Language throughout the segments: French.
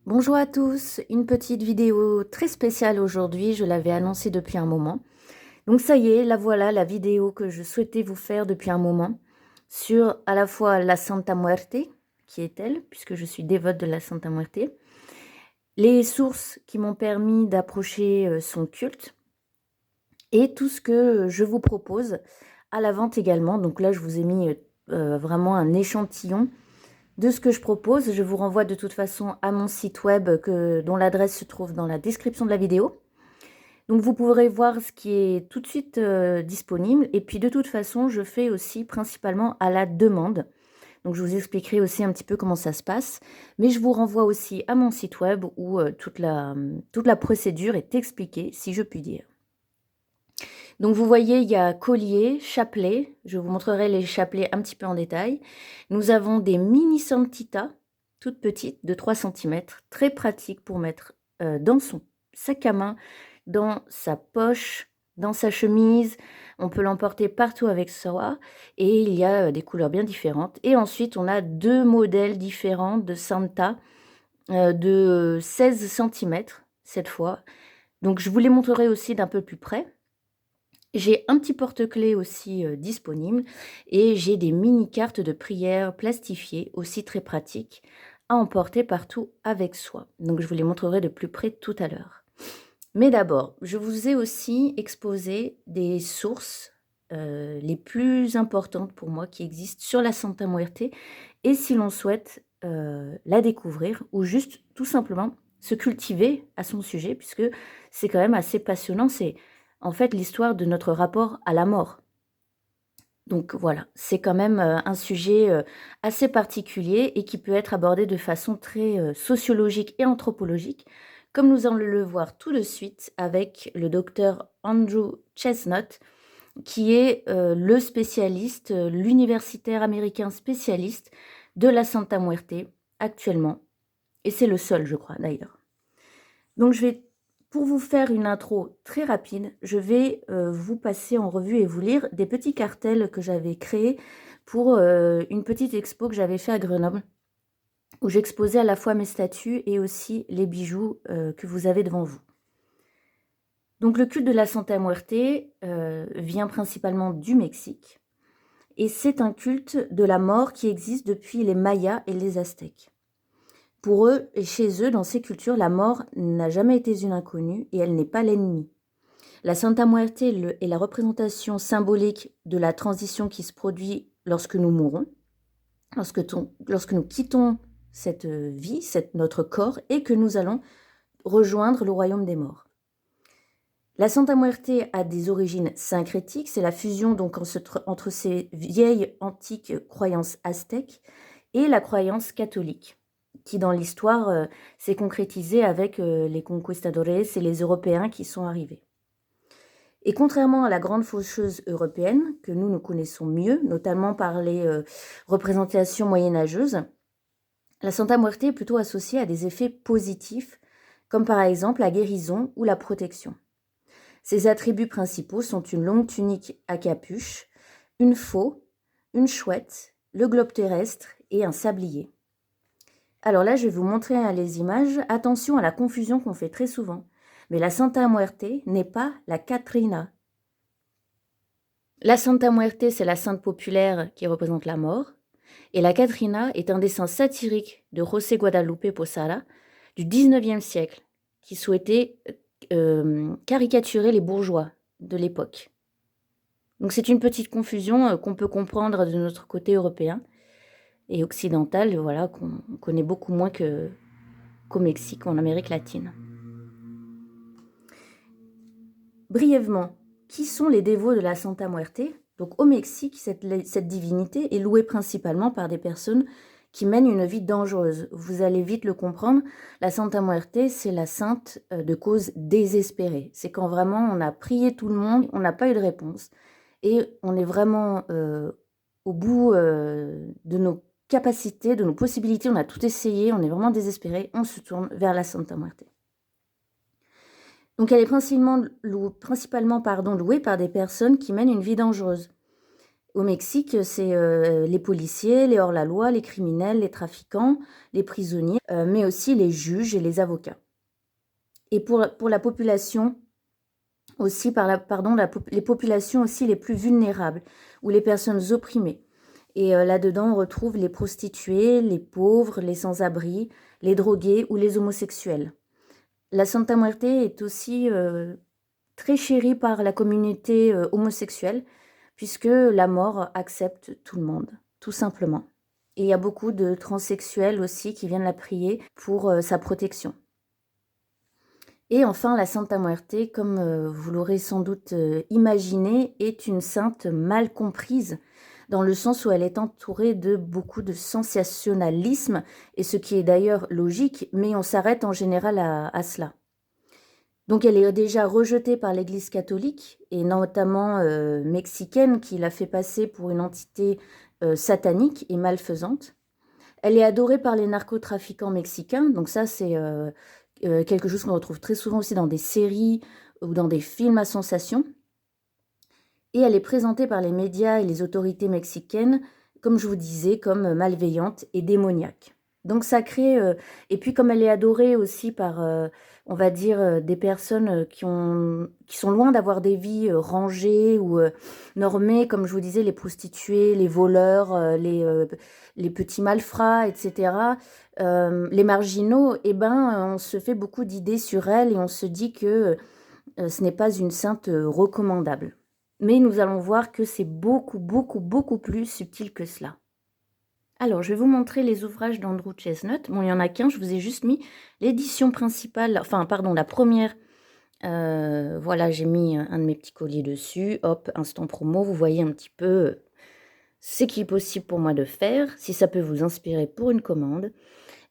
Bonjour à tous, une petite vidéo très spéciale aujourd'hui, je l'avais annoncée depuis un moment. Donc ça y est, la voilà, la vidéo que je souhaitais vous faire depuis un moment sur à la fois la Santa Muerte, qui est elle, puisque je suis dévote de la Santa Muerte, les sources qui m'ont permis d'approcher son culte et tout ce que je vous propose à la vente également. Donc là, je vous ai mis vraiment un échantillon de ce que je propose. Je vous renvoie de toute façon à mon site web dont l'adresse se trouve dans la description de la vidéo. Donc vous pourrez voir ce qui est tout de suite disponible. Et puis de toute façon, je fais aussi principalement à la demande. Donc je vous expliquerai aussi un petit peu comment ça se passe. Mais je vous renvoie aussi à mon site web où toute la procédure est expliquée, si je puis dire. Donc vous voyez, il y a collier, chapelet. Je vous montrerai les chapelets un petit peu en détail. Nous avons des mini santita, toutes petites, de 3 cm, très pratiques pour mettre dans son sac à main, dans sa poche, dans sa chemise. On peut l'emporter partout avec soi. Et il y a des couleurs bien différentes. Et ensuite, on a 2 modèles différents de santa de 16 cm cette fois. Donc je vous les montrerai aussi d'un peu plus près. J'ai un petit porte-clés aussi disponible et j'ai des mini cartes de prière plastifiées aussi très pratiques à emporter partout avec soi. Donc je vous les montrerai de plus près tout à l'heure. Mais d'abord, je vous ai aussi exposé des sources les plus importantes pour moi qui existent sur la Santa Muerte et si l'on souhaite la découvrir ou juste tout simplement se cultiver à son sujet puisque c'est quand même assez passionnant. C'est en fait l'histoire de notre rapport à la mort. Donc voilà, c'est quand même un sujet assez particulier et qui peut être abordé de façon très sociologique et anthropologique, comme nous allons le voir tout de suite avec le docteur Andrew Chestnut, qui est le spécialiste, l'universitaire américain spécialiste de la Santa Muerte actuellement. Et c'est le seul, je crois, d'ailleurs. Donc pour vous faire une intro très rapide, je vais vous passer en revue et vous lire des petits cartels que j'avais créés pour une petite expo que j'avais fait à Grenoble, où j'exposais à la fois mes statues et aussi les bijoux que vous avez devant vous. Donc le culte de la Santa Muerte vient principalement du Mexique, et c'est un culte de la mort qui existe depuis les Mayas et les Aztèques. Pour eux et chez eux, dans ces cultures, la mort n'a jamais été une inconnue et elle n'est pas l'ennemi. La Santa Muerte est la représentation symbolique de la transition qui se produit lorsque nous mourons, lorsque nous quittons cette vie, notre corps, et que nous allons rejoindre le royaume des morts. La Santa Muerte a des origines syncrétiques, c'est la fusion donc entre ces vieilles antiques croyances aztèques et la croyance catholique, qui dans l'histoire s'est concrétisée avec les conquistadores et les Européens qui sont arrivés. Et contrairement à la grande faucheuse européenne, que nous connaissons mieux, notamment par les représentations moyenâgeuses, la Santa Muerte est plutôt associée à des effets positifs, comme par exemple la guérison ou la protection. Ses attributs principaux sont une longue tunique à capuche, une faux, une chouette, le globe terrestre et un sablier. Alors là, je vais vous montrer les images. Attention à la confusion qu'on fait très souvent. Mais la Santa Muerte n'est pas la Catrina. La Santa Muerte, c'est la sainte populaire qui représente la mort. Et la Catrina est un dessin satirique de José Guadalupe Posada du 19e siècle qui souhaitait caricaturer les bourgeois de l'époque. Donc c'est une petite confusion qu'on peut comprendre de notre côté européen et occidental, voilà, qu'on connaît beaucoup moins qu'au Mexique, en Amérique latine. Brièvement, qui sont les dévots de la Santa Muerte? Donc au Mexique, cette divinité est louée principalement par des personnes qui mènent une vie dangereuse. Vous allez vite le comprendre, la Santa Muerte, c'est la sainte de cause désespérée. C'est quand vraiment on a prié tout le monde, on n'a pas eu de réponse, et on est vraiment au bout de nos capacités, de nos possibilités, on a tout essayé, on est vraiment désespéré, on se tourne vers la Santa Muerte. Donc elle est principalement louée par des personnes qui mènent une vie dangereuse. Au Mexique, c'est les policiers, les hors-la-loi, les criminels, les trafiquants, les prisonniers, mais aussi les juges et les avocats. Et pour la population aussi, les populations aussi les plus vulnérables ou les personnes opprimées. Et là-dedans, on retrouve les prostituées, les pauvres, les sans-abri, les drogués ou les homosexuels. La Santa Muerte est aussi très chérie par la communauté homosexuelle, puisque la mort accepte tout le monde, tout simplement. Et il y a beaucoup de transsexuels aussi qui viennent la prier pour sa protection. Et enfin, la Santa Muerte, comme vous l'aurez sans doute imaginé, est une sainte mal comprise, dans le sens où elle est entourée de beaucoup de sensationnalisme, et ce qui est d'ailleurs logique, mais on s'arrête en général à cela. Donc elle est déjà rejetée par l'Église catholique, et notamment mexicaine, qui l'a fait passer pour une entité satanique et malfaisante. Elle est adorée par les narcotrafiquants mexicains, donc ça c'est quelque chose qu'on retrouve très souvent aussi dans des séries ou dans des films à sensation. Et elle est présentée par les médias et les autorités mexicaines, comme je vous disais, comme malveillante et démoniaque. Donc ça crée... et puis comme elle est adorée aussi par, on va dire, des personnes qui sont loin d'avoir des vies rangées ou normées, comme je vous disais, les prostituées, les voleurs, les petits malfrats, etc., les marginaux, eh ben, on se fait beaucoup d'idées sur elles et on se dit que ce n'est pas une sainte recommandable. Mais nous allons voir que c'est beaucoup, beaucoup, beaucoup plus subtil que cela. Alors, je vais vous montrer les ouvrages d'Andrew Chesnut. Bon, il n'y en a qu'un, je vous ai juste mis l'édition principale, enfin, pardon, la première. Voilà, j'ai mis un de mes petits colliers dessus. Hop, instant promo, vous voyez un petit peu ce qui est possible pour moi de faire, si ça peut vous inspirer pour une commande.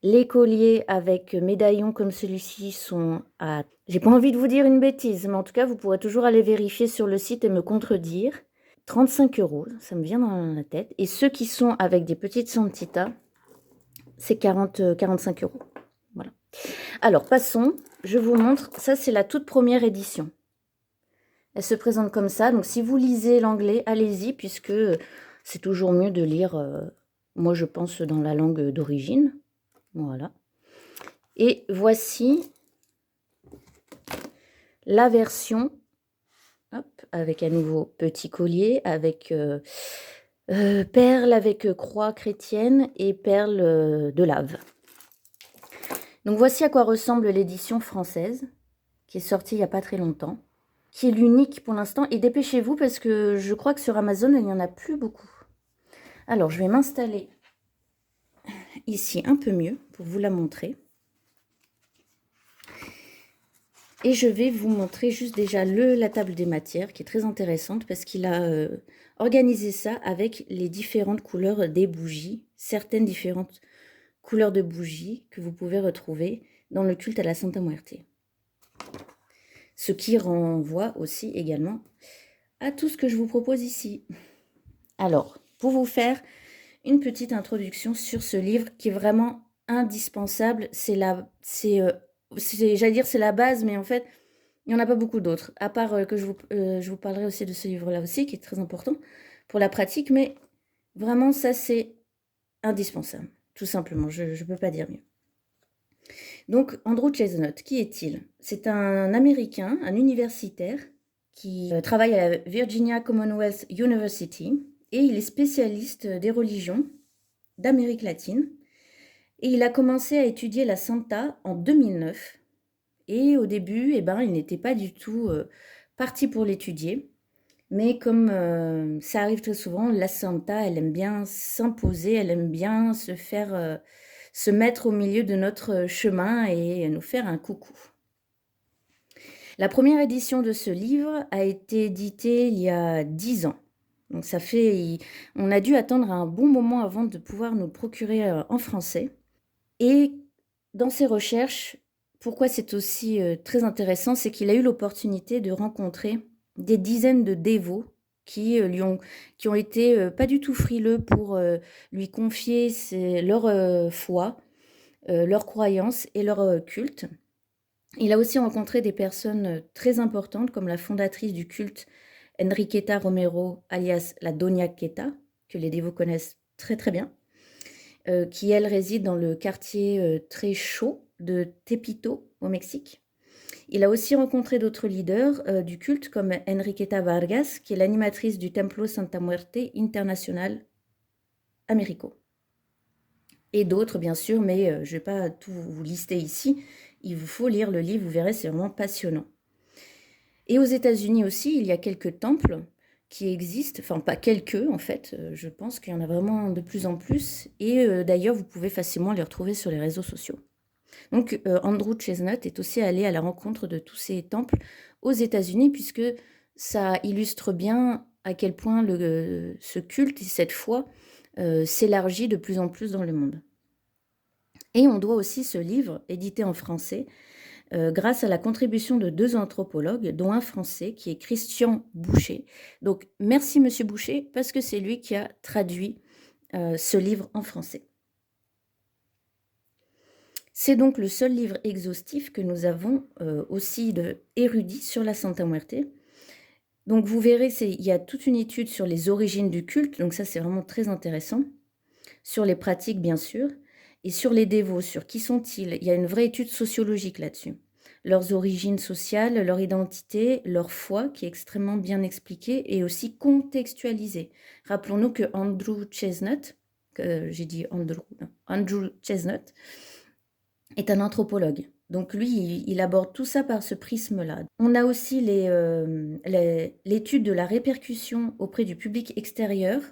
Les colliers avec médaillons comme celui-ci sont à... J'ai pas envie de vous dire une bêtise, mais en tout cas, vous pourrez toujours aller vérifier sur le site et me contredire. 35 €, ça me vient dans la tête. Et ceux qui sont avec des petites santitas, c'est 45 €. Voilà. Alors, passons. Je vous montre. Ça, c'est la toute première édition. Elle se présente comme ça. Donc, si vous lisez l'anglais, allez-y, puisque c'est toujours mieux de lire, moi, je pense, dans la langue d'origine. Voilà. Et voici la version, hop, avec à nouveau petit collier, avec perles, avec croix chrétienne et perles de lave. Donc voici à quoi ressemble l'édition française, qui est sortie il n'y a pas très longtemps, qui est l'unique pour l'instant. Et dépêchez-vous parce que je crois que sur Amazon, il n'y en a plus beaucoup. Alors, je vais m'installer ici un peu mieux pour vous la montrer. Et je vais vous montrer juste déjà la table des matières, qui est très intéressante parce qu'il a organisé ça avec les différentes couleurs des bougies, certaines différentes couleurs de bougies que vous pouvez retrouver dans le culte à la Santa Muerte. Ce qui renvoie aussi également à tout ce que je vous propose ici. Alors, pour vous faire une petite introduction sur ce livre qui est vraiment indispensable, j'allais dire c'est la base, mais en fait, il n'y en a pas beaucoup d'autres, à part que je vous parlerai aussi de ce livre-là aussi, qui est très important pour la pratique, mais vraiment, ça, c'est indispensable, tout simplement, je ne peux pas dire mieux. Donc, Andrew Chesnut, qui est-il? C'est un Américain, un universitaire, qui travaille à la Virginia Commonwealth University, et il est spécialiste des religions d'Amérique latine, et il a commencé à étudier la Santa en 2009, et au début, eh ben, il n'était pas du tout parti pour l'étudier, mais comme ça arrive très souvent, la Santa, elle aime bien s'imposer, elle aime bien se mettre au milieu de notre chemin et nous faire un coucou. La première édition de ce livre a été éditée il y a 10 ans. Donc on a dû attendre un bon moment avant de pouvoir nous le procurer en français. Et dans ses recherches, pourquoi c'est aussi très intéressant, c'est qu'il a eu l'opportunité de rencontrer des dizaines de dévots qui ont été pas du tout frileux pour lui confier leur foi, leurs croyances et leur culte. Il a aussi rencontré des personnes très importantes comme la fondatrice du culte Enriqueta Romero, alias la Doña Queta, que les dévots connaissent très très bien, qui elle réside dans le quartier très chaud de Tepito au Mexique. Il a aussi rencontré d'autres leaders du culte comme Enriqueta Vargas, qui est l'animatrice du Templo Santa Muerte International Américo. Et d'autres bien sûr, mais je ne vais pas tout vous lister ici. Il vous faut lire le livre, vous verrez, c'est vraiment passionnant. Et aux États-Unis aussi, il y a quelques temples qui existent, enfin pas quelques en fait, je pense qu'il y en a vraiment de plus en plus. Et d'ailleurs, vous pouvez facilement les retrouver sur les réseaux sociaux. Donc Andrew Chestnut est aussi allé à la rencontre de tous ces temples aux États-Unis, puisque ça illustre bien à quel point ce culte et cette foi s'élargit de plus en plus dans le monde. Et on doit aussi ce livre, édité en français, grâce à la contribution de 2 anthropologues, dont un français qui est Christian Boucher. Donc merci Monsieur Boucher, parce que c'est lui qui a traduit ce livre en français. C'est donc le seul livre exhaustif que nous avons aussi érudit sur la Santa Muerte. Donc vous verrez, il y a toute une étude sur les origines du culte, donc ça c'est vraiment très intéressant. Sur les pratiques bien sûr, et sur les dévots, sur qui sont-ils. Il y a une vraie étude sociologique là-dessus. Leurs origines sociales, leur identité, leur foi, qui est extrêmement bien expliquée et aussi contextualisée. Rappelons-nous que Andrew Chestnut, Andrew Chestnut, est un anthropologue. Donc lui, il aborde tout ça par ce prisme-là. On a aussi l'étude de la répercussion auprès du public extérieur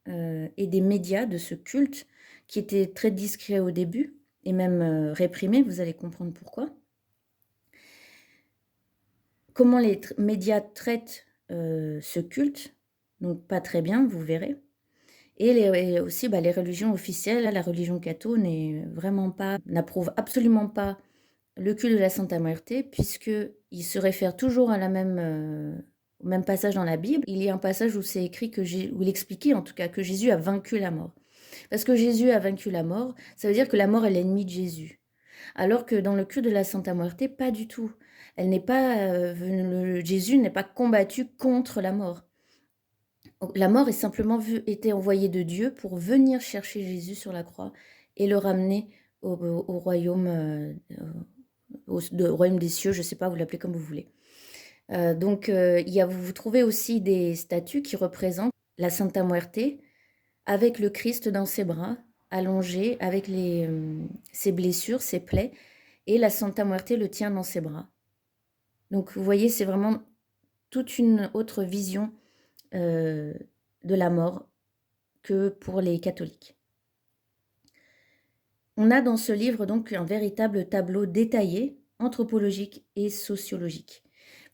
et des médias de ce culte qui était très discret au début et même réprimé, vous allez comprendre pourquoi. Comment les médias traitent ce culte, donc pas très bien, vous verrez. Et aussi les religions officielles, la religion catho n'approuve absolument pas le culte de la Santa Muerte, puisqu'il se réfère toujours à au même passage dans la Bible. Il y a un passage où c'est écrit, où il expliquait en tout cas que Jésus a vaincu la mort. Parce que Jésus a vaincu la mort, ça veut dire que la mort est l'ennemi de Jésus. Alors que dans le culte de la Santa Muerte, pas du tout. Jésus n'est pas combattu contre la mort. La mort est simplement été envoyée de Dieu pour venir chercher Jésus sur la croix et le ramener au royaume, au royaume des cieux, je ne sais pas, vous l'appelez comme vous voulez. Vous trouvez aussi des statues qui représentent la Santa Muerte avec le Christ dans ses bras, allongé, avec ses blessures, ses plaies, et la Santa Muerte le tient dans ses bras. Donc vous voyez, c'est vraiment toute une autre vision de la mort que pour les catholiques. On a dans ce livre donc un véritable tableau détaillé, anthropologique et sociologique,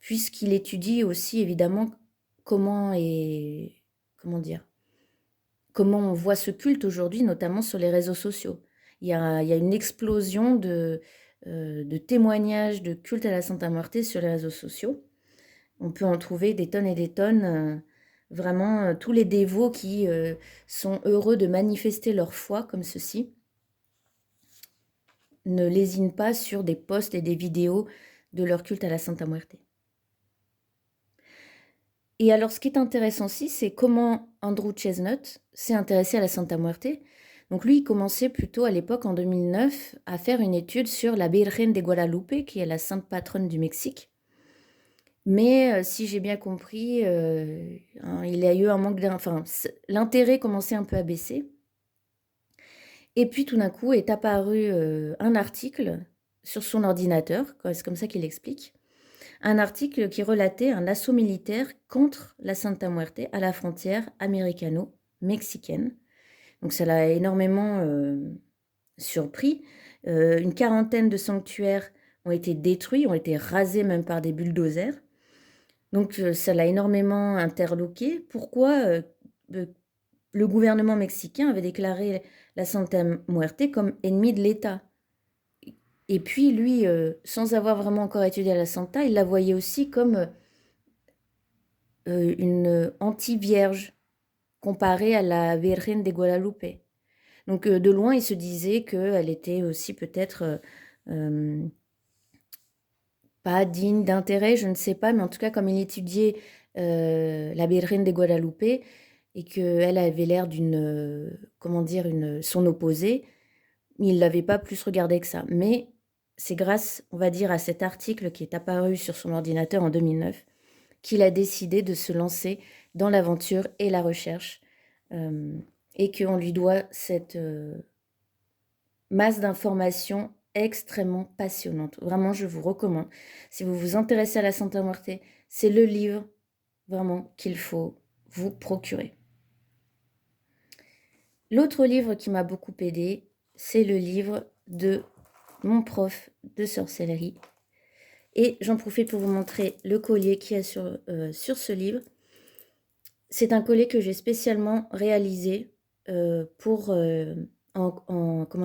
puisqu'il étudie aussi évidemment comment on voit ce culte aujourd'hui, notamment sur les réseaux sociaux. Il y a une explosion de témoignages de culte à la Santa Muerte sur les réseaux sociaux. On peut en trouver des tonnes et des tonnes, vraiment tous les dévots qui sont heureux de manifester leur foi comme ceci ne lésinent pas sur des posts et des vidéos de leur culte à la Santa Muerte. Et alors, ce qui est intéressant aussi, c'est comment Andrew Chestnut s'est intéressé à la Santa Muerte. Donc lui, il commençait plutôt à l'époque, en 2009, à faire une étude sur la Virgen de Guadalupe, qui est la sainte patronne du Mexique. Mais si j'ai bien compris, il y a eu un manque l'intérêt commençait un peu à baisser. Et puis tout d'un coup est apparu un article sur son ordinateur, c'est comme ça qu'il explique, un article qui relatait un assaut militaire contre la Santa Muerte à la frontière américano-mexicaine. Donc ça l'a énormément surpris. Une quarantaine de sanctuaires ont été détruits, ont été rasés même par des bulldozers. Donc ça l'a énormément interloqué. Pourquoi le gouvernement mexicain avait déclaré la Santa Muerte comme ennemie de l'État? Et puis lui, sans avoir vraiment encore étudié la Santa, il la voyait aussi comme une anti-vierge comparée à la Virgen de Guadalupe. Donc de loin, il se disait qu'elle était aussi peut-être pas digne d'intérêt, je ne sais pas, mais en tout cas, comme il étudiait la Virgen de Guadalupe, et qu'elle avait l'air d'une, comment dire, son opposée. Il ne l'avait pas plus regardé que ça. Mais c'est grâce, on va dire, à cet article qui est apparu sur son ordinateur en 2009 qu'il a décidé de se lancer dans l'aventure et la recherche, et qu'on lui doit cette masse d'informations extrêmement passionnante. Vraiment, je vous recommande. Si vous vous intéressez à la Santa Muerte, c'est le livre vraiment qu'il faut vous procurer. L'autre livre qui m'a beaucoup aidé, c'est le livre de mon prof de sorcellerie. Et j'en profite pour vous montrer le collier qu'il y a sur ce livre. C'est un collier que j'ai spécialement réalisé comment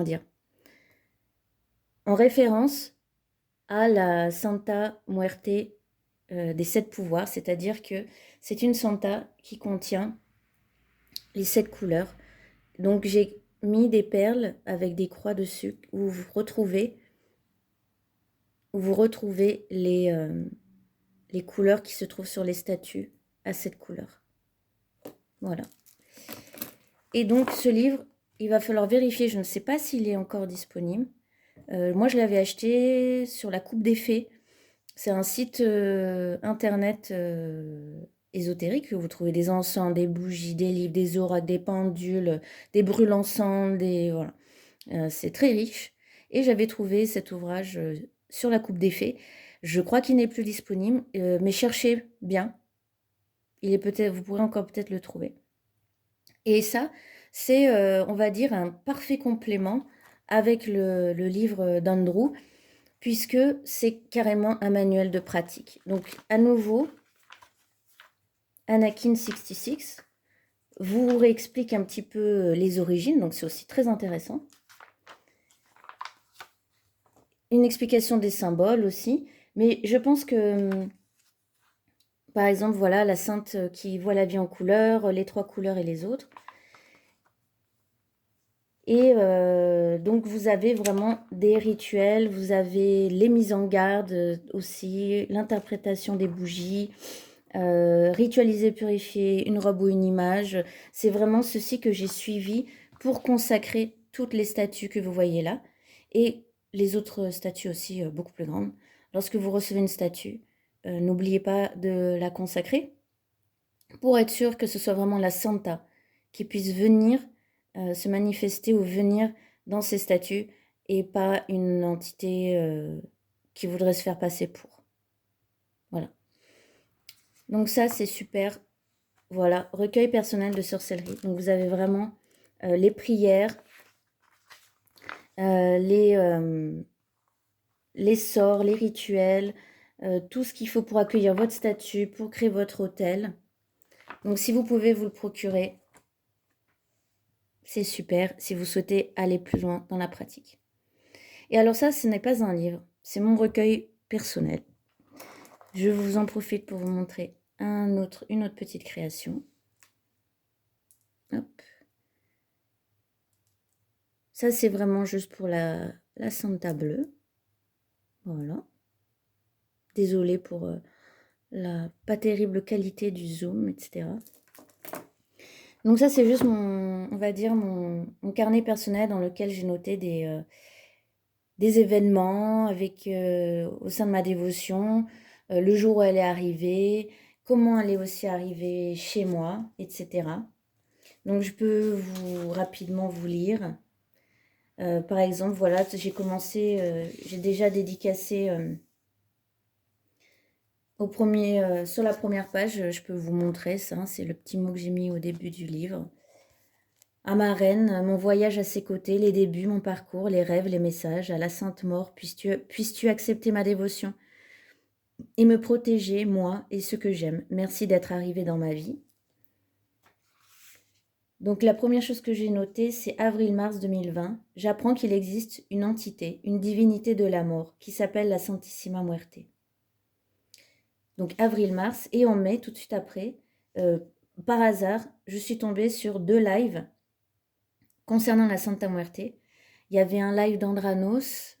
dire, en référence à la Santa Muerte des 7 pouvoirs, c'est-à-dire que c'est une Santa qui contient les 7 couleurs. Donc j'ai mis des perles avec des croix dessus où vous retrouvez les couleurs qui se trouvent sur les statues à cette couleur. Voilà. Et donc ce livre, il va falloir vérifier, je ne sais pas s'il est encore disponible. Moi je l'avais acheté sur la Coupe des Fées. C'est un site internet ésotérique où vous trouvez des encens, des bougies, des livres, des oracles, des pendules, des brûle-encens, voilà. C'est très riche. Et j'avais trouvé cet ouvrage sur la Coupe des Fées. Je crois qu'il n'est plus disponible, mais cherchez bien. Vous pourrez encore peut-être le trouver. Et ça, c'est, on va dire, un parfait complément avec le livre d'Andrew, puisque c'est carrément un manuel de pratique. Donc, à nouveau, Anakin 66 vous réexplique un petit peu les origines, donc c'est aussi très intéressant. Une explication des symboles aussi, mais je pense que, par exemple, voilà, la sainte qui voit la vie en couleurs, les 3 couleurs et les autres. Et donc, vous avez vraiment des rituels, vous avez les mises en garde aussi, l'interprétation des bougies, ritualiser, purifier une robe ou une image. C'est vraiment ceci que j'ai suivi pour consacrer toutes les statues que vous voyez là. Et les autres statues aussi, beaucoup plus grandes. Lorsque vous recevez une statue, n'oubliez pas de la consacrer pour être sûr que ce soit vraiment la Santa qui puisse venir se manifester ou venir dans ces statues et pas une entité qui voudrait se faire passer pour. Voilà. Donc ça, c'est super. Voilà, recueil personnel de sorcellerie. Donc vous avez vraiment les prières, les sorts, les rituels, tout ce qu'il faut pour accueillir votre statue, pour créer votre hôtel. Donc si vous pouvez vous le procurer, c'est super si vous souhaitez aller plus loin dans la pratique. Et alors ça, ce n'est pas un livre, c'est mon recueil personnel. Je vous en profite pour vous montrer une autre petite création. Hop. Ça, c'est vraiment juste pour la Santa bleue. Voilà. Désolée pour la pas terrible qualité du zoom, etc. Donc ça, c'est juste on va dire, mon carnet personnel dans lequel j'ai noté des événements au sein de ma dévotion, le jour où elle est arrivée, comment elle est aussi arrivée chez moi, etc. Donc je peux rapidement vous lire. Par exemple, voilà, j'ai déjà dédicacé sur la première page, je peux vous montrer ça, c'est le petit mot que j'ai mis au début du livre. À ma reine, mon voyage à ses côtés, les débuts, mon parcours, les rêves, les messages, à la Sainte Mort, puisses-tu accepter ma dévotion et me protéger, moi et ceux que j'aime. Merci d'être arrivé dans ma vie. Donc la première chose que j'ai notée, c'est avril-mars 2020. J'apprends qu'il existe une entité, une divinité de la mort, qui s'appelle la Santissima Muerte. Donc avril-mars, et en mai, tout de suite après, par hasard, je suis tombée sur 2 lives concernant la Santa Muerte. Il y avait un live d'Andranos,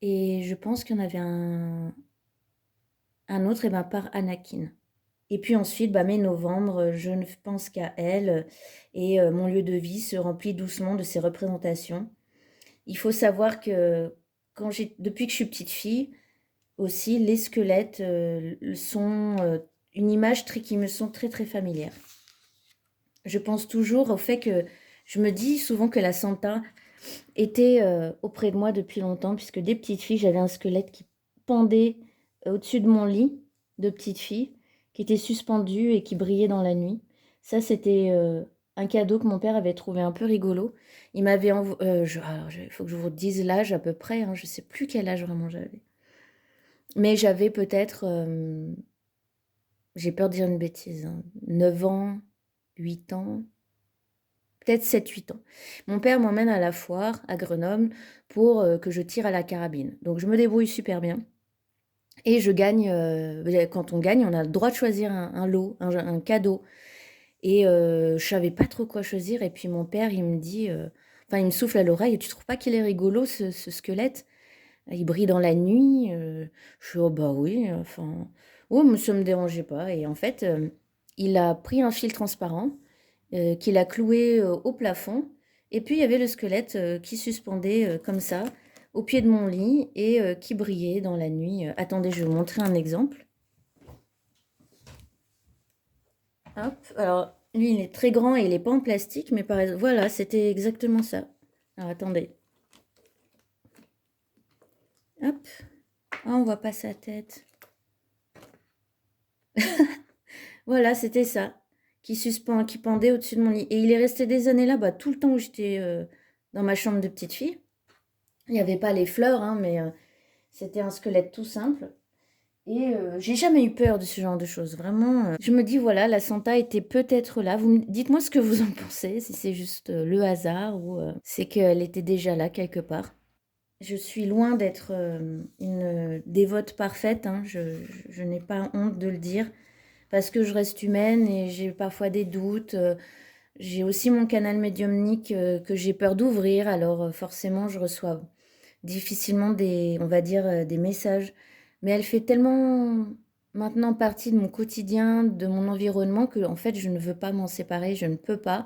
et je pense qu'il y en avait un autre par Anakin. Et puis ensuite, bah, mai-novembre, je ne pense qu'à elle et mon lieu de vie se remplit doucement de ces représentations. Il faut savoir que depuis que je suis petite fille, aussi, les squelettes sont une image qui me sont très très familières. Je pense toujours au fait que je me dis souvent que la Santa était auprès de moi depuis longtemps, puisque dès petite fille, j'avais un squelette qui pendait au-dessus de mon lit de petite fille, qui était suspendu et qui brillait dans la nuit. Ça, c'était un cadeau que mon père avait trouvé un peu rigolo. Il m'avait envoyé... il faut que je vous dise l'âge à peu près, hein, je ne sais plus quel âge vraiment j'avais. Mais j'avais peut-être, j'ai peur de dire une bêtise, hein, 9 ans, 8 ans, peut-être 7-8 ans. Mon père m'emmène à la foire à Grenoble pour que je tire à la carabine. Donc je me débrouille super bien. Et je gagne, quand on gagne, on a le droit de choisir un lot, un cadeau. Et je savais pas trop quoi choisir. Et puis mon père, il me dit, enfin il me souffle à l'oreille, tu trouves pas qu'il est rigolo ce squelette? Il brille dans la nuit. Je fais, oh bah oui, enfin, oh, mais ça me dérangeait pas. Et en fait, il a pris un fil transparent qu'il a cloué au plafond. Et puis il y avait le squelette qui suspendait comme ça au pied de mon lit et qui brillait dans la nuit. Attendez, je vais vous montrer un exemple. Hop, alors lui il est très grand et il n'est pas en plastique, mais par exemple, voilà, c'était exactement ça. Alors attendez. Hop, ah, on voit pas sa tête. Voilà, c'était ça, qui pendait au-dessus de mon lit. Et il est resté des années là, bah, tout le temps où j'étais dans ma chambre de petite fille. Il n'y avait pas les fleurs, hein, mais c'était un squelette tout simple. Et j'ai jamais eu peur de ce genre de choses, vraiment. Je me dis, voilà, la Santa était peut-être là. Dites-moi ce que vous en pensez, si c'est juste le hasard ou c'est qu'elle était déjà là quelque part. Je suis loin d'être une dévote parfaite, hein, je n'ai pas honte de le dire, parce que je reste humaine et j'ai parfois des doutes. J'ai aussi mon canal médiumnique que j'ai peur d'ouvrir, alors forcément je reçois difficilement on va dire, des messages. Mais elle fait tellement maintenant partie de mon quotidien, de mon environnement, que en fait je ne veux pas m'en séparer, je ne peux pas.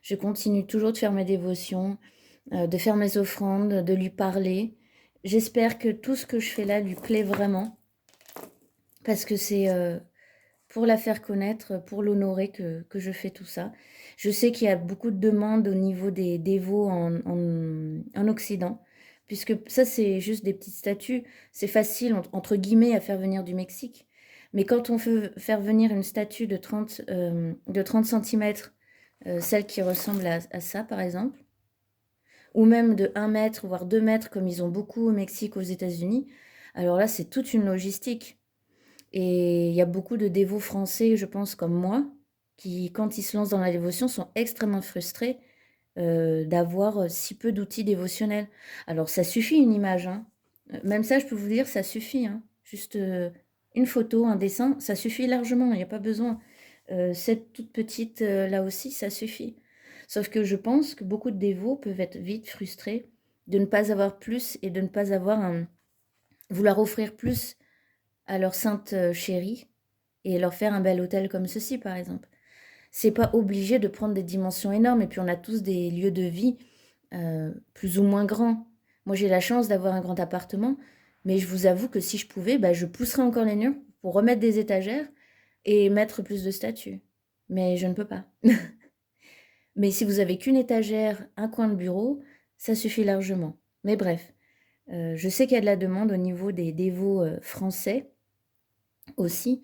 Je continue toujours de faire mes dévotions, de faire mes offrandes, de lui parler. J'espère que tout ce que je fais là lui plaît vraiment, parce que c'est pour la faire connaître, pour l'honorer que je fais tout ça. Je sais qu'il y a beaucoup de demandes au niveau des dévots en Occident, puisque ça, c'est juste des petites statues. C'est facile, entre guillemets, à faire venir du Mexique. Mais quand on veut faire venir une statue de 30 centimètres, celle qui ressemble à ça, par exemple, ou même de 1 mètre, voire 2 mètres, comme ils ont beaucoup au Mexique, aux États-Unis, alors là, c'est toute une logistique. Et il y a beaucoup de dévots français, je pense, comme moi, qui, quand ils se lancent dans la dévotion, sont extrêmement frustrés d'avoir si peu d'outils dévotionnels. Alors, ça suffit une image, hein. Même ça, je peux vous dire, ça suffit, hein. Juste une photo, un dessin, ça suffit largement, il n'y a pas besoin. Cette toute petite, là aussi, ça suffit. Sauf que je pense que beaucoup de dévots peuvent être vite frustrés de ne pas avoir plus et de ne pas avoir vouloir offrir plus à leur sainte chérie et leur faire un bel hôtel comme ceci, par exemple. C'est pas obligé de prendre des dimensions énormes. Et puis, on a tous des lieux de vie plus ou moins grands. Moi, j'ai la chance d'avoir un grand appartement, mais je vous avoue que si je pouvais, bah, je pousserais encore les murs pour remettre des étagères et mettre plus de statues. Mais je ne peux pas. Mais si vous avez qu'une étagère, un coin de bureau, ça suffit largement. Mais bref, je sais qu'il y a de la demande au niveau des dévots français aussi.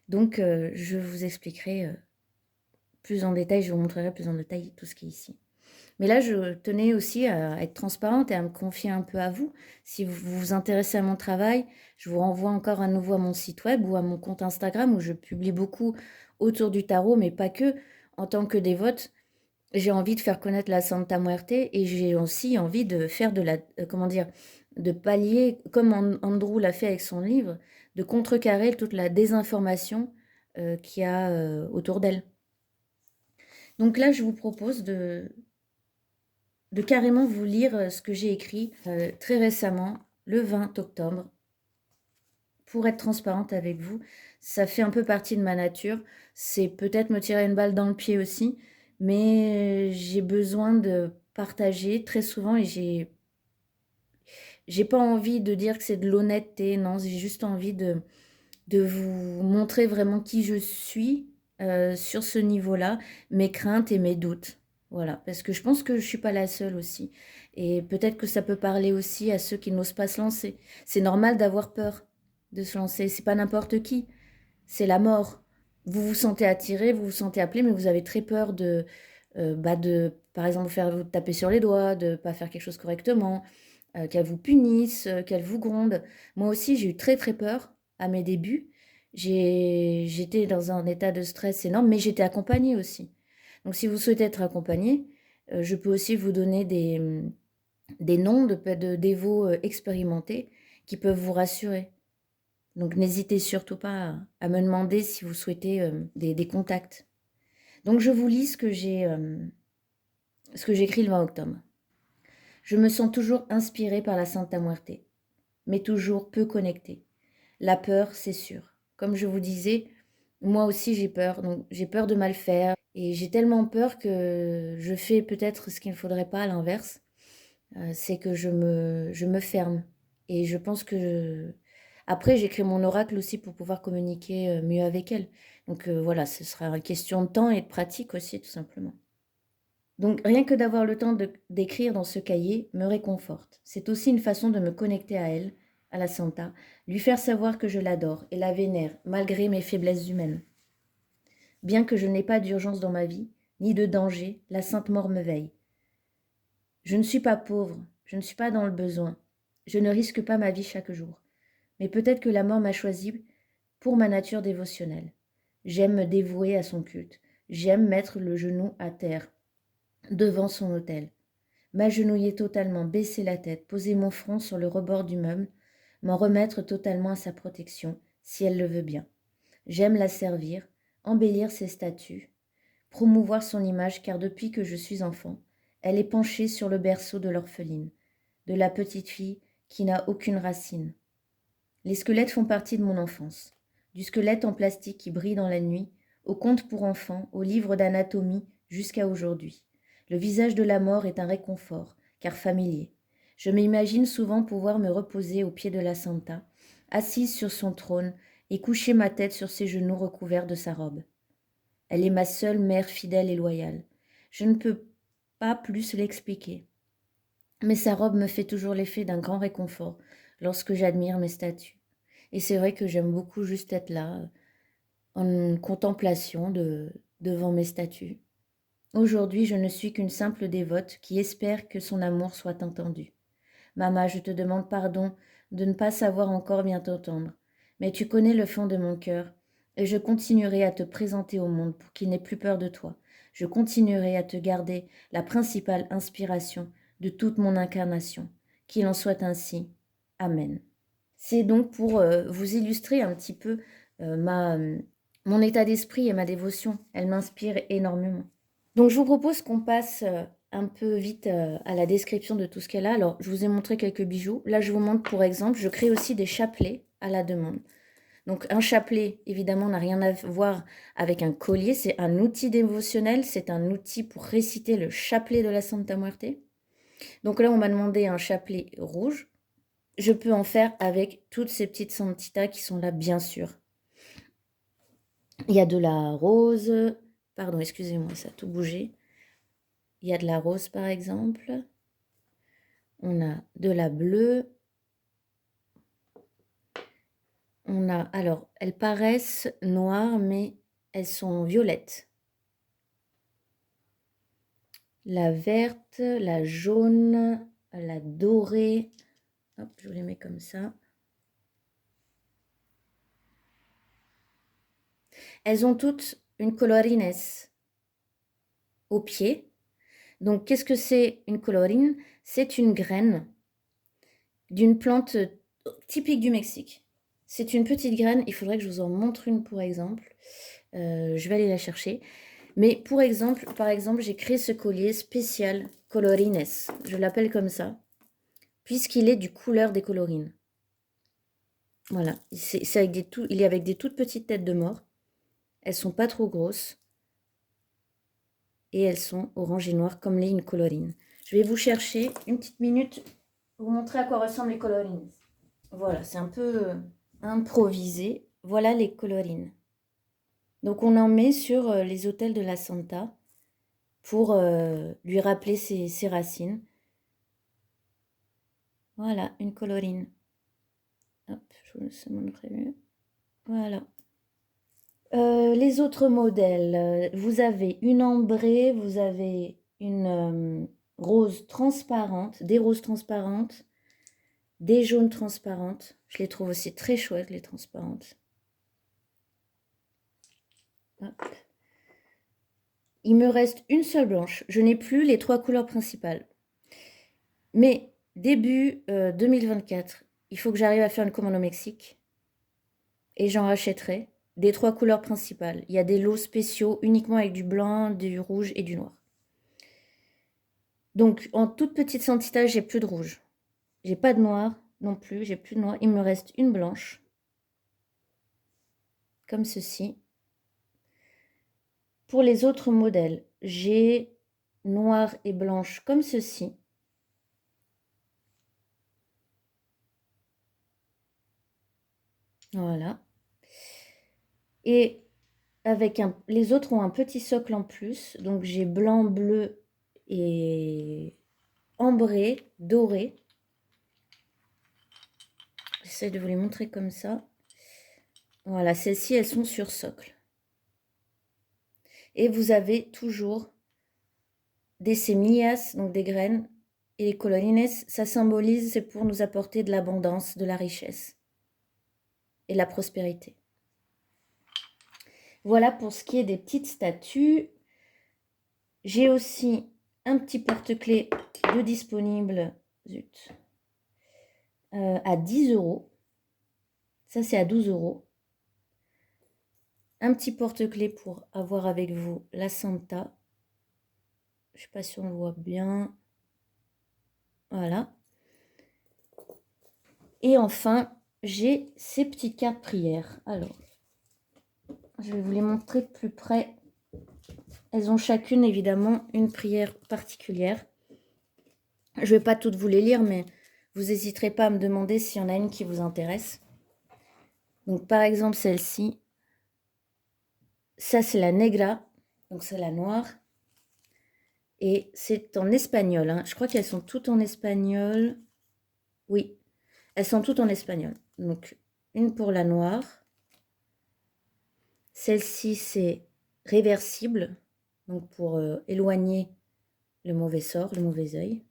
Donc, je vous expliquerai plus en détail, je vous montrerai plus en détail tout ce qui est ici. Mais là, je tenais aussi à être transparente et à me confier un peu à vous. Si vous vous intéressez à mon travail, je vous renvoie encore à nouveau à mon site web ou à mon compte Instagram où je publie beaucoup autour du tarot, mais pas que. En tant que dévote, j'ai envie de faire connaître la Santa Muerte et j'ai aussi envie de faire de la, comment dire, de pallier, comme Andrew l'a fait avec son livre, de contrecarrer toute la désinformation qu'il y a autour d'elle. Donc là, je vous propose de carrément vous lire ce que j'ai écrit très récemment, le 20 octobre, pour être transparente avec vous, ça fait un peu partie de ma nature. C'est peut-être me tirer une balle dans le pied aussi, mais j'ai besoin de partager très souvent et j'ai pas envie de dire que c'est de l'honnêteté, non, j'ai juste envie de vous montrer vraiment qui je suis sur ce niveau-là, mes craintes et mes doutes. Voilà, parce que je pense que je suis pas la seule aussi. Et peut-être que ça peut parler aussi à ceux qui n'osent pas se lancer. C'est normal d'avoir peur de se lancer. C'est pas n'importe qui. C'est la mort. Vous vous sentez attiré, vous vous sentez appelé, mais vous avez très peur de, par exemple, faire vous taper sur les doigts, de pas faire quelque chose correctement, qu'elle vous punisse, qu'elle vous gronde. Moi aussi, j'ai eu très très peur à mes débuts. J'étais dans un état de stress énorme, mais j'étais accompagnée aussi. Donc si vous souhaitez être accompagnée, je peux aussi vous donner des noms de dévots expérimentés qui peuvent vous rassurer. Donc n'hésitez surtout pas à me demander si vous souhaitez des contacts. Donc je vous lis ce que j'ai écrit le 20 octobre. Je me sens toujours inspirée par la Santa Muerte, mais toujours peu connectée. La peur, c'est sûr. Comme je vous disais, moi aussi j'ai peur, donc j'ai peur de mal faire. Et j'ai tellement peur que je fais peut-être ce qu'il ne faudrait pas à l'inverse, c'est que je me ferme. Et je pense que... Après, j'écris mon oracle aussi pour pouvoir communiquer mieux avec elle. Donc voilà, ce sera une question de temps et de pratique aussi, tout simplement. Donc rien que d'avoir le temps d'écrire dans ce cahier me réconforte. C'est aussi une façon de me connecter à elle, à la Santa, lui faire savoir que je l'adore et la vénère malgré mes faiblesses humaines. Bien que je n'ai pas d'urgence dans ma vie, ni de danger, la Sainte Mort me veille. Je ne suis pas pauvre, je ne suis pas dans le besoin, je ne risque pas ma vie chaque jour. Mais peut-être que la mort m'a choisi pour ma nature dévotionnelle. J'aime me dévouer à son culte, j'aime mettre le genou à terre, devant son autel. M'agenouiller totalement, baisser la tête, poser mon front sur le rebord du meuble, m'en remettre totalement à sa protection, si elle le veut bien. J'aime la servir, embellir ses statues, promouvoir son image, car depuis que je suis enfant, elle est penchée sur le berceau de l'orpheline, de la petite fille qui n'a aucune racine. Les squelettes font partie de mon enfance, du squelette en plastique qui brille dans la nuit, au conte pour enfants, au livre d'anatomie, jusqu'à aujourd'hui. Le visage de la mort est un réconfort, car familier. Je m'imagine souvent pouvoir me reposer au pied de la Santa, assise sur son trône, et coucher ma tête sur ses genoux recouverts de sa robe. Elle est ma seule mère fidèle et loyale. Je ne peux pas plus l'expliquer. Mais sa robe me fait toujours l'effet d'un grand réconfort lorsque j'admire mes statues. Et c'est vrai que j'aime beaucoup juste être là, en contemplation devant mes statues. Aujourd'hui, je ne suis qu'une simple dévote qui espère que son amour soit entendu. Maman, je te demande pardon de ne pas savoir encore bien t'entendre, mais tu connais le fond de mon cœur, et je continuerai à te présenter au monde pour qu'il n'ait plus peur de toi. Je continuerai à te garder la principale inspiration de toute mon incarnation. Qu'il en soit ainsi. Amen. C'est donc pour vous illustrer un petit peu mon état d'esprit et ma dévotion. Elle m'inspire énormément. Donc je vous propose qu'on passe un peu vite à la description de tout ce qu'elle a. Alors je vous ai montré quelques bijoux. Là je vous montre pour exemple, je crée aussi des chapelets à la demande. Donc un chapelet évidemment n'a rien à voir avec un collier, c'est un outil dévotionnel, c'est un outil pour réciter le chapelet de la Santa Muerte. Donc là on m'a demandé un chapelet rouge. Je peux en faire avec toutes ces petites santitas qui sont là bien sûr. Il y a de la rose, pardon excusez-moi ça a tout bougé. Il y a de la rose par exemple. On a de la bleue. On a, alors, elles paraissent noires, mais elles sont violettes. La verte, la jaune, la dorée. Hop, je les mets comme ça. Elles ont toutes une colorines au pied. Donc, qu'est-ce que c'est une colorine? C'est une graine d'une plante typique du Mexique. C'est une petite graine, il faudrait que je vous en montre une pour exemple. Je vais aller la chercher. Mais pour exemple, par exemple, j'ai créé ce collier spécial colorines. Je l'appelle comme ça, puisqu'il est du couleur des colorines. Voilà, c'est avec il est avec des toutes petites têtes de mort. Elles sont pas trop grosses. Et elles sont orange et noir comme les incolorines. Je vais vous chercher une petite minute pour vous montrer à quoi ressemblent les colorines. Voilà, c'est un peu improvisé. Voilà les colorines. Donc on en met sur les autels de la Santa pour lui rappeler ses racines. Voilà, une colorine. Hop, je vous montrerai mieux. Voilà. Les autres modèles, vous avez une ambrée, vous avez une rose transparente, des roses transparentes, des jaunes transparentes. Je les trouve aussi très chouettes, les transparentes. Hop. Il me reste une seule blanche. Je n'ai plus les 3 couleurs principales. Mais début 2024, il faut que j'arrive à faire une commande au Mexique. Et j'en rachèterai des 3 couleurs principales. Il y a des lots spéciaux uniquement avec du blanc, du rouge et du noir. Donc, en toute petite quantité, j'ai plus de rouge. J'ai pas de noir non plus, j'ai plus de noir. Il me reste une blanche. Comme ceci. Pour les autres modèles, j'ai noir et blanche comme ceci. Voilà. Et avec les autres ont un petit socle en plus. Donc, j'ai blanc, bleu et ambré, doré. J'essaie de vous les montrer comme ça. Voilà, celles-ci, elles sont sur socle. Et vous avez toujours des semillas, donc des graines, et les colorines, ça symbolise, c'est pour nous apporter de l'abondance, de la richesse et de la prospérité. Voilà pour ce qui est des petites statues. J'ai aussi un petit porte-clés de disponible, zut, à 10 €. Ça, c'est à 12 €. Un petit porte-clés pour avoir avec vous la Santa. Je ne sais pas si on le voit bien. Voilà. Et enfin, j'ai ces petites cartes prières. Alors, je vais vous les montrer de plus près. Elles ont chacune, évidemment, une prière particulière. Je ne vais pas toutes vous les lire, mais vous n'hésiterez pas à me demander s'il y en a une qui vous intéresse. Donc, par exemple, celle-ci. Ça, c'est la negra. Donc, c'est la noire. Et c'est en espagnol. Hein. Je crois qu'elles sont toutes en espagnol. Oui, elles sont toutes en espagnol. Donc, une pour la noire. Celle-ci, c'est réversible. Donc, pour éloigner le mauvais sort, le mauvais œil.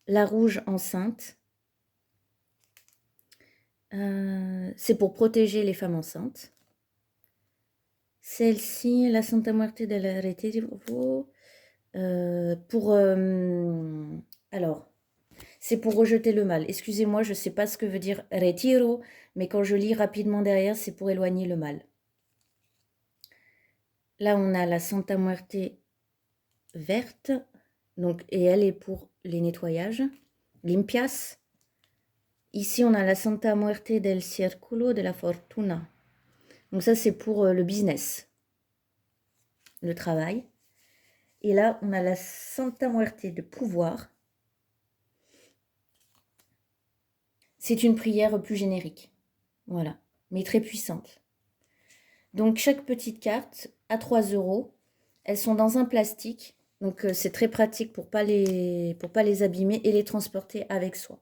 La rouge enceinte. C'est pour protéger les femmes enceintes. Celle-ci, la Santa Muerte del Retiro. Alors, c'est pour rejeter le mal. Excusez-moi, je ne sais pas ce que veut dire retiro, mais quand je lis rapidement derrière, c'est pour éloigner le mal. Là, on a la Santa Muerte verte, donc, et elle est pour les nettoyages. Limpias. Ici, on a la Santa Muerte del Círculo de la Fortuna. Donc ça, c'est pour le business, le travail. Et là, on a la Santa Muerte de pouvoir. C'est une prière plus générique. Voilà, mais très puissante. Donc, chaque petite carte à 3 €. Elles sont dans un plastique. Donc, c'est très pratique pour pas les abîmer et les transporter avec soi.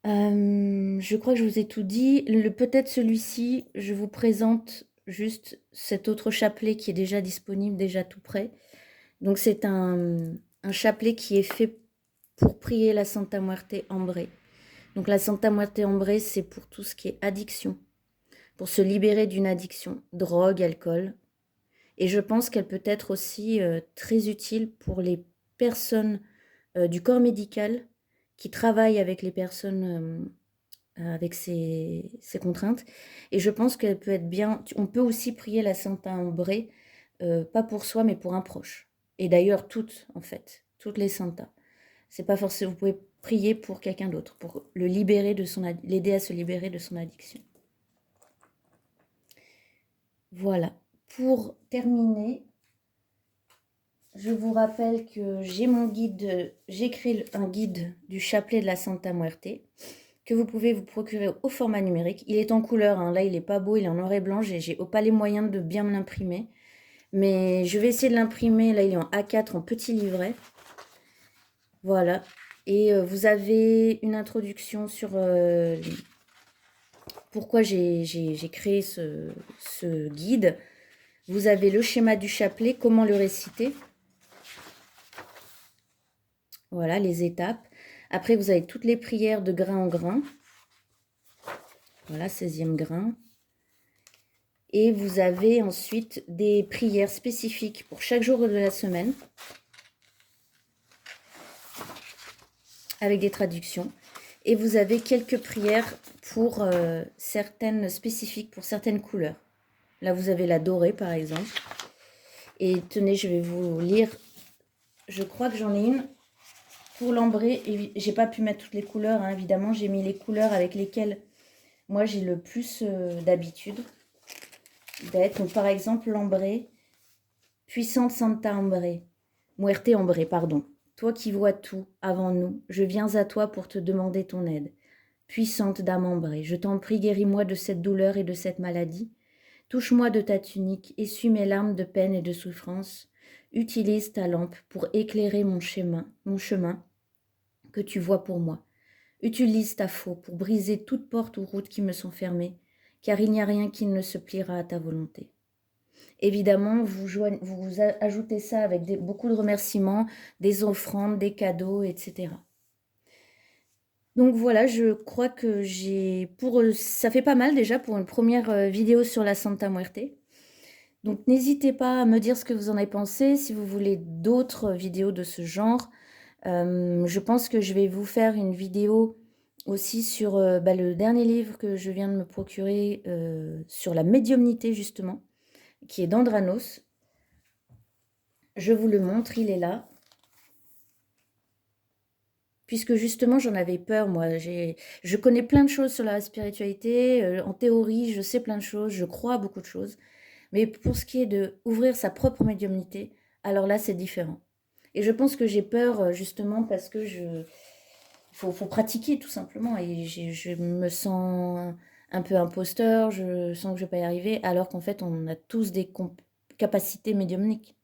Je crois que je vous ai tout dit. Peut-être celui-ci, je vous présente juste cet autre chapelet qui est déjà disponible, déjà tout prêt. Donc, c'est un chapelet qui est fait pour prier la Santa Muerte ambrée. Donc, la Santa Muerte ambrée, c'est pour tout ce qui est addiction, pour se libérer d'une addiction, drogue, alcool. Et je pense qu'elle peut être aussi très utile pour les personnes du corps médical qui travaillent avec les personnes avec ces contraintes. Et je pense qu'elle peut être bien. On peut aussi prier la Santa Ambrée, pas pour soi, mais pour un proche. Et d'ailleurs, toutes, en fait, toutes les Santas. C'est pas forcément, vous pouvez prier pour quelqu'un d'autre, pour le libérer de l'aider à se libérer de son addiction. Voilà. Pour terminer, je vous rappelle que j'ai mon guide, j'ai créé un guide du chapelet de la Santa Muerte que vous pouvez vous procurer au format numérique. Il est en couleur, hein. Là il n'est pas beau, il est en noir et blanc, j'ai pas les moyens de bien me l'imprimer. Mais je vais essayer de l'imprimer, là il est en A4 en petit livret. Voilà. Et vous avez une introduction sur pourquoi j'ai créé ce guide. Vous avez le schéma du chapelet, comment le réciter. Voilà, les étapes. Après, vous avez toutes les prières de grain en grain. Voilà, 16e grain. Et vous avez ensuite des prières spécifiques pour chaque jour de la semaine. Avec des traductions. Et vous avez quelques prières pour certaines spécifiques, pour certaines couleurs. Là, vous avez la dorée, par exemple. Et tenez, je vais vous lire. Je crois que j'en ai une pour l'ambré. J'ai pas pu mettre toutes les couleurs, hein, évidemment. J'ai mis les couleurs avec lesquelles moi j'ai le plus d'habitude d'être. Donc, par exemple, l'ambré. Puissante Santa Ambré. Muerte Ambré, pardon. Toi qui vois tout avant nous, je viens à toi pour te demander ton aide. Puissante dame ambrée, je t'en prie, guéris-moi de cette douleur et de cette maladie. Touche-moi de ta tunique, essuie mes larmes de peine et de souffrance. Utilise ta lampe pour éclairer mon chemin que tu vois pour moi. Utilise ta faux pour briser toute porte ou route qui me sont fermées, car il n'y a rien qui ne se pliera à ta volonté. Évidemment, vous ajoutez ça avec beaucoup de remerciements, des offrandes, des cadeaux, etc. Donc voilà, je crois que ça fait pas mal déjà pour une première vidéo sur la Santa Muerte. Donc n'hésitez pas à me dire ce que vous en avez pensé, si vous voulez d'autres vidéos de ce genre. Je pense que je vais vous faire une vidéo aussi sur le dernier livre que je viens de me procurer sur la médiumnité justement, qui est d'Andranos. Je vous le montre, il est là. Puisque justement, j'en avais peur, moi. Je connais plein de choses sur la spiritualité. En théorie, je sais plein de choses, je crois à beaucoup de choses. Mais pour ce qui est d'ouvrir sa propre médiumnité, alors là, c'est différent. Et je pense que j'ai peur justement parce que faut pratiquer tout simplement. Et je me sens un peu imposteur, je sens que je ne vais pas y arriver, alors qu'en fait, on a tous des capacités médiumniques.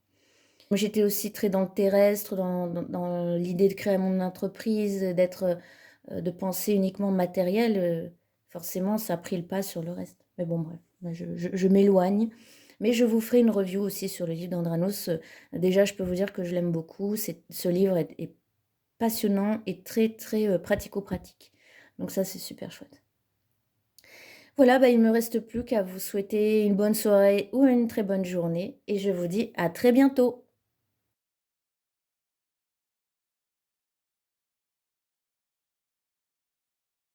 Moi, j'étais aussi très dans le terrestre, dans l'idée de créer mon entreprise, de penser uniquement matériel. Forcément, ça a pris le pas sur le reste. Mais bon, bref, je m'éloigne. Mais je vous ferai une review aussi sur le livre d'Andranos. Déjà, je peux vous dire que je l'aime beaucoup. Ce livre est passionnant et très, très pratico-pratique. Donc ça, c'est super chouette. Voilà, il ne me reste plus qu'à vous souhaiter une bonne soirée ou une très bonne journée. Et je vous dis à très bientôt.